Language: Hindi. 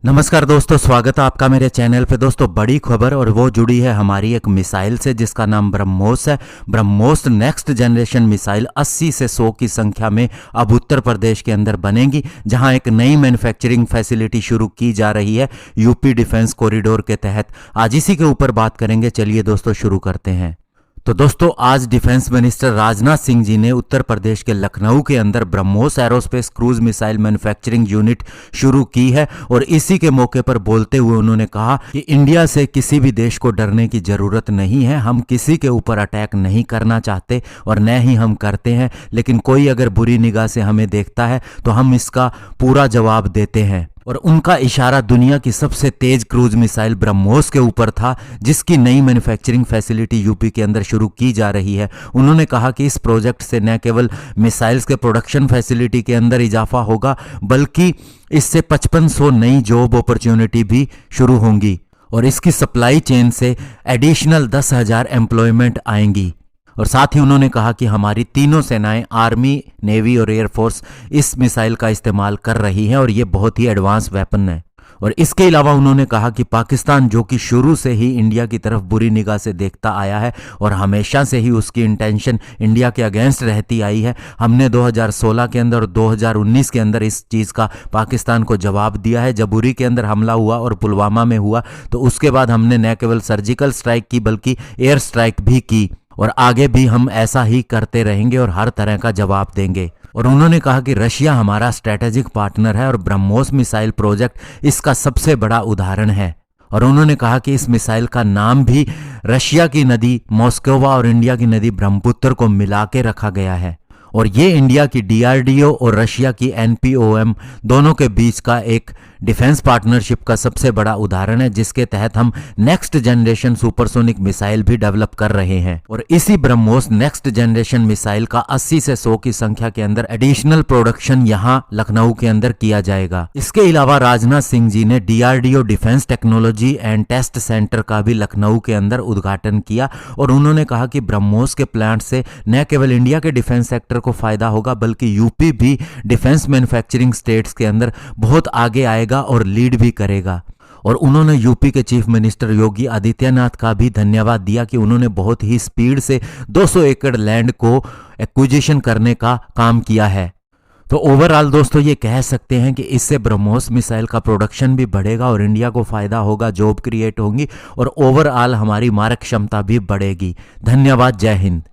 नमस्कार दोस्तों, स्वागत है आपका मेरे चैनल पे। दोस्तों, बड़ी खबर और वो जुड़ी है हमारी एक मिसाइल से जिसका नाम ब्रह्मोस है। ब्रह्मोस नेक्स्ट जनरेशन मिसाइल 80 से 100 की संख्या में अब उत्तर प्रदेश के अंदर बनेगी, जहां एक नई मैन्युफैक्चरिंग फैसिलिटी शुरू की जा रही है यूपी डिफेंस कॉरिडोर के तहत। आज इसी के ऊपर बात करेंगे। चलिए दोस्तों शुरू करते हैं। तो दोस्तों, आज डिफेंस मिनिस्टर राजनाथ सिंह जी ने उत्तर प्रदेश के लखनऊ के अंदर BrahMos aerospace cruise missile manufacturing unit शुरू की है और इसी के मौके पर बोलते हुए उन्होंने कहा कि इंडिया से किसी भी देश को डरने की जरूरत नहीं है। हम किसी के ऊपर अटैक नहीं करना चाहते और न ही हम करते हैं, लेकिन कोई अगर बुरी निगाह से हमें देखता है तो हम इसका पूरा जवाब देते हैं। और उनका इशारा दुनिया की सबसे तेज क्रूज मिसाइल ब्रह्मोस के ऊपर था, जिसकी नई मैन्युफैक्चरिंग फैसिलिटी यूपी के अंदर शुरू की जा रही है। उन्होंने कहा कि इस प्रोजेक्ट से न केवल मिसाइल्स के प्रोडक्शन फैसिलिटी के अंदर इजाफा होगा, बल्कि इससे 5500 नई जॉब अपॉर्चुनिटी भी शुरू होंगी और इसकी सप्लाई चेन से एडिशनल 10,000 एम्प्लॉयमेंट आएंगी। और साथ ही उन्होंने कहा कि हमारी तीनों सेनाएं, आर्मी, नेवी और एयरफोर्स, इस मिसाइल का इस्तेमाल कर रही हैं और ये बहुत ही एडवांस वेपन है। और इसके अलावा उन्होंने कहा कि पाकिस्तान, जो कि शुरू से ही इंडिया की तरफ बुरी निगाह से देखता आया है और हमेशा से ही उसकी इंटेंशन इंडिया के अगेंस्ट रहती आई है, हमने 2016 के अंदर और 2019 के अंदर इस चीज़ का पाकिस्तान को जवाब दिया है। जब उरी के अंदर हमला हुआ और पुलवामा में हुआ तो उसके बाद हमने न केवल सर्जिकल स्ट्राइक की बल्कि एयर स्ट्राइक भी की और आगे भी हम ऐसा ही करते रहेंगे और हर तरह का जवाब देंगे। और उन्होंने कहा कि रशिया हमारा स्ट्रैटेजिक पार्टनर है और ब्रह्मोस मिसाइल प्रोजेक्ट इसका सबसे बड़ा उदाहरण है। और उन्होंने कहा कि इस मिसाइल का नाम भी रशिया की नदी मॉस्कोवा और इंडिया की नदी ब्रह्मपुत्र को मिला के रखा गया है। और ये इंडिया की डीआरडीओ और रशिया की एनपीओएम दोनों के बीच का एक डिफेंस पार्टनरशिप का सबसे बड़ा उदाहरण है, जिसके तहत हम नेक्स्ट जनरेशन सुपरसोनिक मिसाइल भी डेवलप कर रहे हैं। और इसी ब्रह्मोस नेक्स्ट जनरेशन मिसाइल का 80 से 100 की संख्या के अंदर एडिशनल प्रोडक्शन यहां लखनऊ के अंदर किया जाएगा। इसके अलावा राजनाथ सिंह जी ने DRDO defence technology and test centre का भी लखनऊ के अंदर उद्घाटन किया और उन्होंने कहा कि ब्रह्मोस के प्लांट से न केवल इंडिया के डिफेंस सेक्टर को फायदा होगा, बल्कि यूपी भी डिफेंस मैन्युफैक्चरिंग स्टेट्स के अंदर बहुत आगे आएगा और लीड भी करेगा। और उन्होंने यूपी के चीफ मिनिस्टर योगी आदित्यनाथ का भी धन्यवाद दिया कि उन्होंने बहुत ही स्पीड से 200 एकड़ लैंड को एक्विजिशन करने का काम किया है। तो ओवरऑल दोस्तों ये कह सकते हैं कि इससे ब्रह्मोस मिसाइल का प्रोडक्शन भी बढ़ेगा और इंडिया को फायदा होगा, जॉब क्रिएट होंगी और ओवरऑल हमारी मारक क्षमता भी बढ़ेगी। धन्यवाद। जय हिंद।